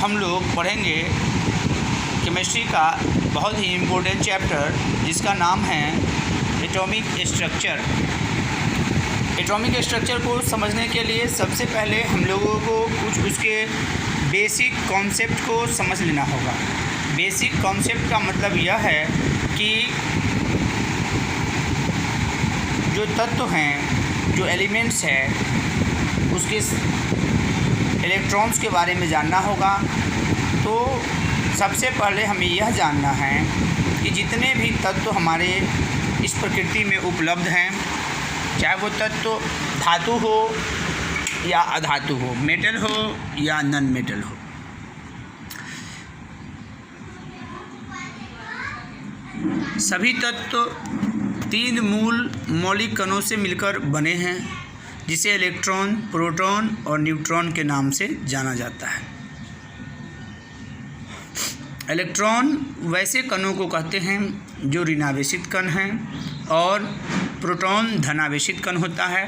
हम लोग पढ़ेंगे केमिस्ट्री का बहुत ही इम्पोर्टेंट चैप्टर जिसका नाम है एटॉमिक स्ट्रक्चर। एटॉमिक स्ट्रक्चर को समझने के लिए सबसे पहले हम लोगों को कुछ उसके बेसिक कॉन्सेप्ट को समझ लेना होगा। बेसिक कॉन्सेप्ट का मतलब यह है कि जो तत्व हैं, जो एलिमेंट्स हैं, उसके इलेक्ट्रॉन्स के बारे में जानना होगा। तो सबसे पहले हमें यह जानना है कि जितने भी तत्व हमारे इस प्रकृति में उपलब्ध हैं, चाहे वो तत्व धातु हो या अधातु हो, मेटल हो या नॉन मेटल हो, सभी तत्व तीन मूल मौलिक कणों से मिलकर बने हैं, जिसे इलेक्ट्रॉन, प्रोटॉन और न्यूट्रॉन के नाम से जाना जाता है। इलेक्ट्रॉन वैसे कणों को कहते हैं जो ऋणावेशित कण हैं और प्रोटॉन धनावेशित कण होता है।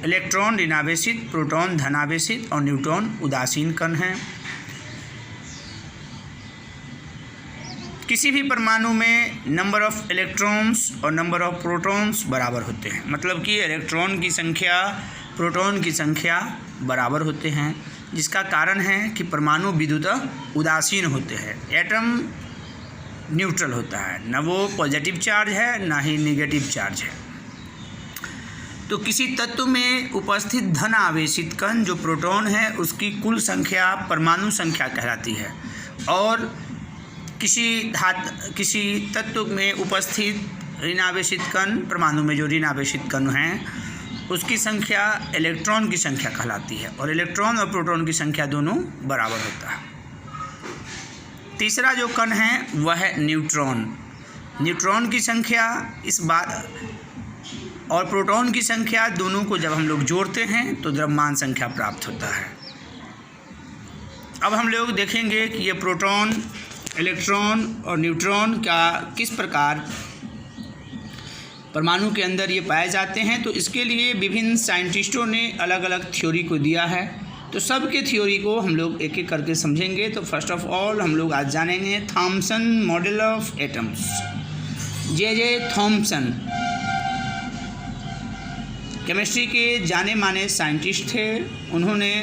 इलेक्ट्रॉन ऋणावेशित, प्रोटॉन धनावेशित और न्यूट्रॉन उदासीन कण हैं। किसी भी परमाणु में नंबर ऑफ़ इलेक्ट्रॉन्स और नंबर ऑफ़ प्रोटॉन्स बराबर होते हैं, मतलब कि इलेक्ट्रॉन की संख्या प्रोटॉन की संख्या बराबर होते हैं, जिसका कारण है कि परमाणु विद्युतः उदासीन होते हैं। एटम न्यूट्रल होता है, न वो पॉजिटिव चार्ज है ना ही नेगेटिव चार्ज है। तो किसी तत्व में उपस्थित धन आवेशित कण जो प्रोटॉन है उसकी कुल संख्या परमाणु संख्या कहलाती है, और किसी तत्व में उपस्थित ऋणावेशित कण, परमाणु में जो ऋणावेशित कण हैं उसकी संख्या इलेक्ट्रॉन की संख्या कहलाती है, और इलेक्ट्रॉन और प्रोटॉन की संख्या दोनों बराबर होता है। तीसरा जो कण है वह है न्यूट्रॉन। न्यूट्रॉन की संख्या इस बात और प्रोटॉन की संख्या दोनों को जब हम लोग जोड़ते हैं तो द्रव्यमान संख्या प्राप्त होता है। अब हम लोग देखेंगे कि ये प्रोटॉन, इलेक्ट्रॉन और न्यूट्रॉन का किस प्रकार परमाणु के अंदर ये पाए जाते हैं। तो इसके लिए विभिन्न साइंटिस्टों ने अलग अलग थ्योरी को दिया है, तो सब के थ्योरी को हम लोग एक एक करके समझेंगे। तो फर्स्ट ऑफ ऑल हम लोग आज जानेंगे Thompson model of atoms. J Thomson chemistry के जाने माने साइंटिस्ट थे। उन्होंने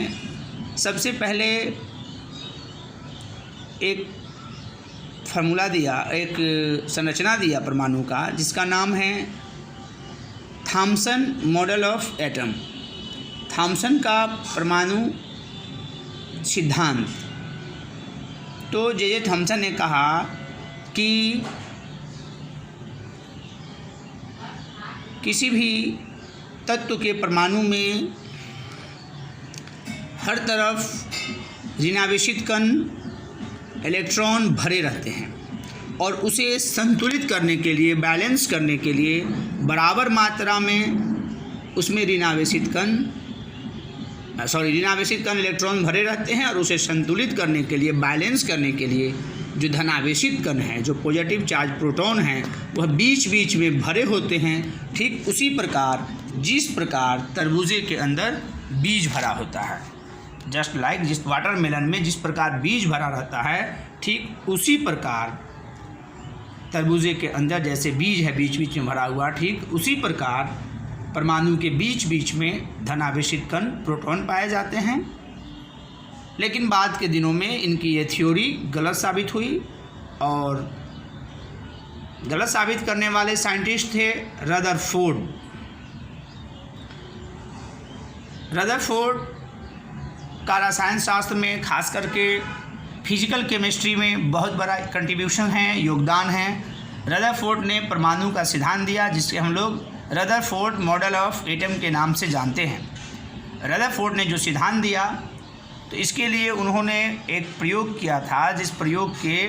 सबसे पहले एक फार्मूला दिया, एक संरचना दिया परमाणु का, जिसका नाम है Thomson model of atom. Thomson का परमाणु सिद्धांत। तो जे थॉम्सन ने कहा कि किसी भी तत्व के परमाणु में हर तरफ ऋणावेशित कण इलेक्ट्रॉन भरे रहते हैं, और उसे संतुलित करने के लिए, बैलेंस करने के लिए बराबर मात्रा में उसमें ऋणावेशित कण इलेक्ट्रॉन भरे रहते हैं, और उसे संतुलित करने के लिए, बैलेंस करने के लिए जो धनावेशित कण हैं, जो पॉजिटिव चार्ज प्रोटॉन हैं, वह बीच बीच में भरे होते हैं। ठीक उसी प्रकार जिस प्रकार तरबूजे के अंदर बीज भरा होता है, जस्ट लाइक जिस वाटरमेलन में जिस प्रकार बीज भरा रहता है, ठीक उसी प्रकार तरबूजे के अंदर जैसे बीज है बीच बीच में भरा हुआ, ठीक उसी प्रकार परमाणु के बीच बीच में धनावेशित कण प्रोटॉन पाए जाते हैं। लेकिन बाद के दिनों में इनकी ये थ्योरी गलत साबित हुई, और गलत साबित करने वाले साइंटिस्ट थे रदरफोर्ड। रदरफोर्ड का रसायन शास्त्र में, खास करके फिजिकल केमिस्ट्री में बहुत बड़ा कंट्रीब्यूशन है, योगदान है। रदरफोर्ड ने परमाणु का सिद्धांत दिया, जिससे हम लोग रदरफोर्ड मॉडल ऑफ एटम के नाम से जानते हैं। रदरफोर्ड ने जो सिद्धांत दिया, तो इसके लिए उन्होंने एक प्रयोग किया था, जिस प्रयोग के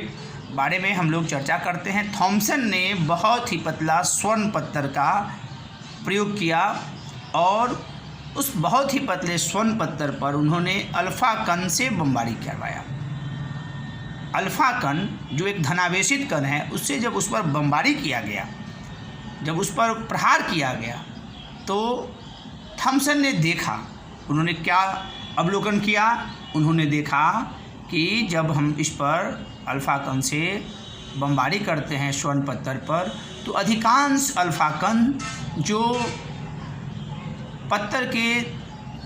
बारे में हम लोग चर्चा करते हैं। थॉम्सन ने बहुत ही पतला स्वर्ण पत्थर का प्रयोग किया, और उस बहुत ही पतले स्वर्ण पत्थर पर उन्होंने अल्फ़ा कण से बमबारी करवाया। अल्फ़ा कण जो एक धनावेशित कण है, उससे जब उस पर बमबारी किया गया, जब उस पर प्रहार किया गया, तो थॉम्सन ने देखा, उन्होंने क्या अवलोकन किया। उन्होंने देखा कि जब हम इस पर अल्फ़ा कण से बमबारी करते हैं स्वर्ण पत्थर पर, तो अधिकांश अल्फ़ा कण जो पत्थर के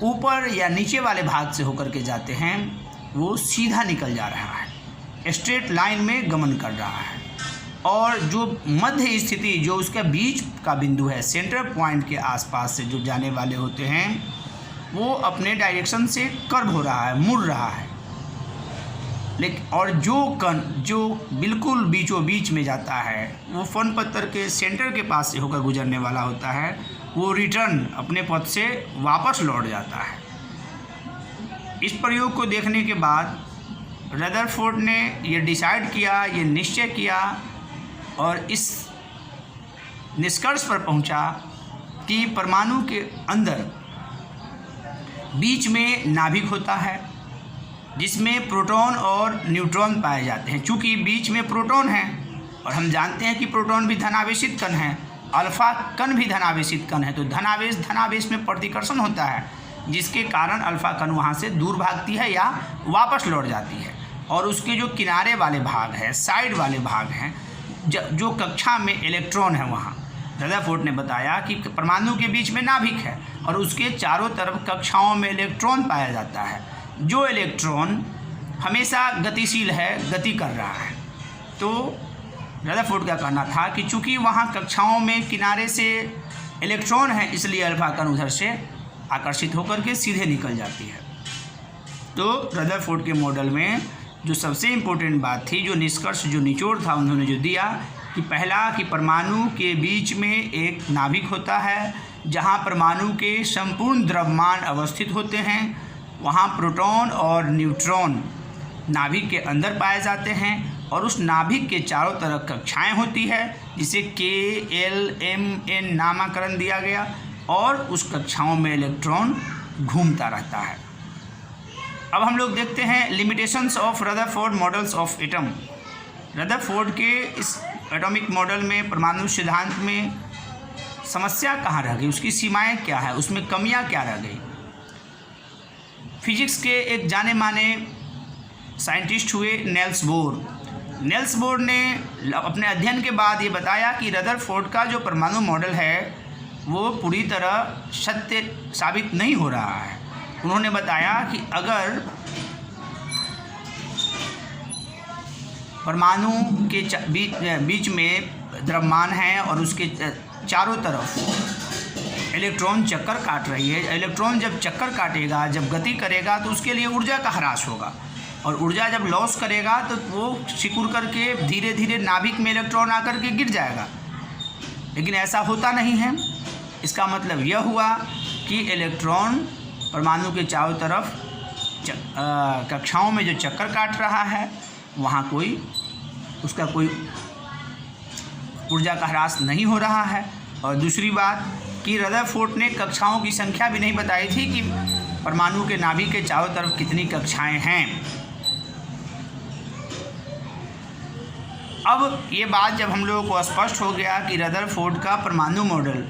ऊपर या नीचे वाले भाग से होकर के जाते हैं वो सीधा निकल जा रहा है, स्ट्रेट लाइन में गमन कर रहा है। और जो मध्य स्थिति, जो उसका बीच का बिंदु है, सेंटर पॉइंट के आसपास से जो जाने वाले होते हैं, वो अपने डायरेक्शन से कर्व हो रहा है, मुड़ रहा है। लेकिन और जो कण जो बिल्कुल बीचों बीच में जाता है, वो स्वर्ण पत्थर के सेंटर के पास से होकर गुजरने वाला होता है, वो रिटर्न अपने पथ से वापस लौट जाता है। इस प्रयोग को देखने के बाद रदरफोर्ड ने ये डिसाइड किया, ये निश्चय किया और इस निष्कर्ष पर पहुंचा कि परमाणु के अंदर बीच में नाभिक होता है जिसमें प्रोटॉन और न्यूट्रॉन पाए जाते हैं। चूँकि बीच में प्रोटॉन है और हम जानते हैं कि प्रोटॉन भी धनावेशित कण है, अल्फा कण भी धनावेशित कण है, तो धनावेश में प्रतिकर्षण होता है, जिसके कारण अल्फा कण वहाँ से दूर भागती है या वापस लौट जाती है। और उसके जो किनारे वाले भाग हैं, साइड वाले भाग हैं, जो कक्षा में इलेक्ट्रॉन है, वहाँ रदरफोर्ड ने बताया कि परमाणु के बीच में नाभिक है और उसके चारों तरफ कक्षाओं में इलेक्ट्रॉन पाया जाता है। जो इलेक्ट्रॉन हमेशा गतिशील है, गति कर रहा है। तो रदरफोर्ड का कहना था कि चूंकि वहाँ कक्षाओं में किनारे से इलेक्ट्रॉन है, इसलिए अल्फा कण उधर से आकर्षित होकर के सीधे निकल जाती है। तो रदरफोर्ड के मॉडल में जो सबसे इम्पोर्टेंट बात थी, जो निष्कर्ष, जो निचोड़ था उन्होंने जो दिया कि पहला कि परमाणु के बीच में एक नाभिक होता है जहाँ परमाणु के संपूर्ण द्रव्यमान अवस्थित होते हैं, वहाँ प्रोटॉन और न्यूट्रॉन नाभिक के अंदर पाए जाते हैं और उस नाभिक के चारों तरफ कक्षाएं होती है जिसे K-L-M-N नामकरण दिया गया और उस कक्षाओं में इलेक्ट्रॉन घूमता रहता है। अब हम लोग देखते हैं limitations of Rutherford models of atom. Rutherford के इस एटॉमिक मॉडल में, परमाणु सिद्धांत में समस्या कहाँ रह गई, उसकी सीमाएं क्या है, उसमें कमियां क्या रह गई। फिजिक्स के एक जाने माने साइंटिस्ट हुए नेल्स बोर। नेल्स बोर ने अपने अध्ययन के बाद ये बताया कि रदरफोर्ड का जो परमाणु मॉडल है वो पूरी तरह सत्य साबित नहीं हो रहा है। उन्होंने बताया कि अगर परमाणु के बीच में द्रव्यमान है और उसके चारों तरफ इलेक्ट्रॉन चक्कर काट रही है, इलेक्ट्रॉन जब चक्कर काटेगा, जब गति करेगा तो उसके लिए ऊर्जा का ह्रास होगा और ऊर्जा जब लॉस करेगा तो वो सिकुड़ करके धीरे धीरे नाभिक में इलेक्ट्रॉन आकर के गिर जाएगा। लेकिन ऐसा होता नहीं है। इसका मतलब यह हुआ कि इलेक्ट्रॉन परमाणु के चारों तरफ कक्षाओं में जो चक्कर काट रहा है वहाँ उसका कोई ऊर्जा का ह्रास नहीं हो रहा है। और दूसरी बात कि रदरफोर्ड ने कक्षाओं की संख्या भी नहीं बताई थी कि परमाणु के नाभिक के चारों तरफ कितनी कक्षाएं हैं। अब ये बात जब हम लोगों को स्पष्ट हो गया कि रदरफोर्ड का परमाणु मॉडल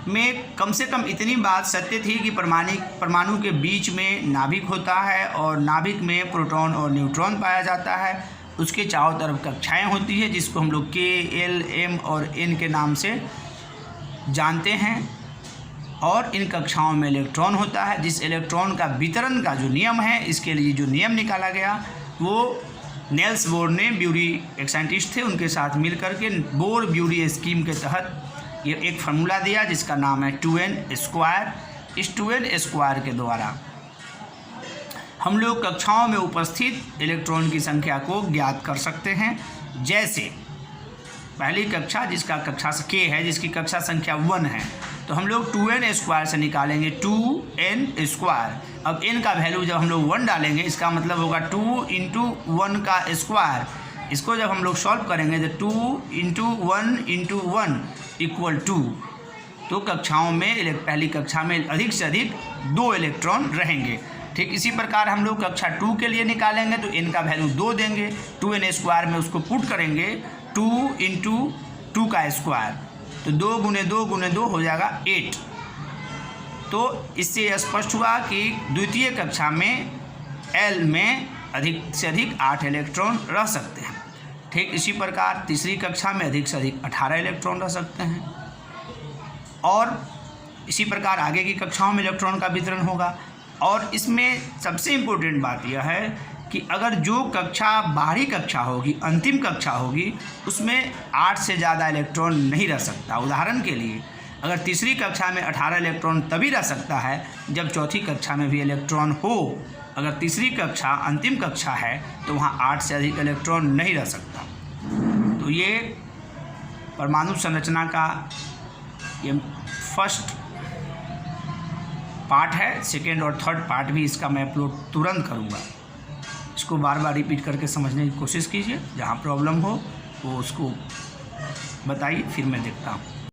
में कम से कम इतनी बात सत्य थी कि परमाणु के बीच में नाभिक होता है और नाभिक में प्रोटॉन और न्यूट्रॉन पाया जाता है, उसके चारों तरफ कक्षाएं होती है जिसको हम लोग K-L-M और N के नाम से जानते हैं, और इन कक्षाओं में इलेक्ट्रॉन होता है। जिस इलेक्ट्रॉन का वितरण का जो नियम है, इसके लिए जो नियम निकाला गया वो नेल्स बोर ने, ब्यूरी एक साइंटिस्ट थे, उनके साथ मिल करके बोर ब्यूरी स्कीम के तहत ये एक फार्मूला दिया जिसका नाम है 2n²। इस 2n² के द्वारा हम लोग कक्षाओं में उपस्थित इलेक्ट्रॉन की संख्या को ज्ञात कर सकते हैं। जैसे पहली कक्षा जिसका कक्षा K है, जिसकी कक्षा संख्या 1 है, तो हम लोग 2n² से निकालेंगे 2n²। अब n का वैल्यू जब हम लोग 1 डालेंगे, इसका मतलब होगा 2 × 1 का स्क्वायर। इसको जब हम लोग सॉल्व करेंगे तो 2 × 1 × 1 = 2। तो कक्षाओं में पहली कक्षा में अधिक से अधिक 2 इलेक्ट्रॉन रहेंगे। ठीक इसी प्रकार हम लोग कक्षा 2 के लिए निकालेंगे तो n का वैल्यू 2 देंगे, 2n² में उसको पुट करेंगे 2 × 2 का स्क्वायर, तो 2 × 2 × 2 हो जाएगा 8। तो इससे स्पष्ट हुआ कि द्वितीय कक्षा में L में अधिक से अधिक 8 इलेक्ट्रॉन रह सकते हैं। ठीक इसी प्रकार तीसरी कक्षा में अधिक से अधिक 18 इलेक्ट्रॉन रह सकते हैं और इसी प्रकार आगे की कक्षाओं में इलेक्ट्रॉन का वितरण होगा। और इसमें सबसे इम्पोर्टेंट बात यह है कि अगर जो कक्षा बाहरी कक्षा होगी, अंतिम कक्षा होगी, उसमें 8 से ज़्यादा इलेक्ट्रॉन नहीं रह सकता। उदाहरण के लिए अगर तीसरी कक्षा में 18 इलेक्ट्रॉन तभी रह सकता है जब चौथी कक्षा में भी इलेक्ट्रॉन हो। अगर तीसरी कक्षा अंतिम कक्षा है तो वहाँ 8 से अधिक इलेक्ट्रॉन नहीं रह सकता। तो ये परमाणु संरचना का ये फर्स्ट पार्ट है। सेकेंड और थर्ड पार्ट भी इसका मैं अपलोड तुरंत करूँगा। इसको बार बार रिपीट करके समझने की कोशिश कीजिए। जहाँ प्रॉब्लम हो वो उसको बताइए, फिर मैं देखता हूँ।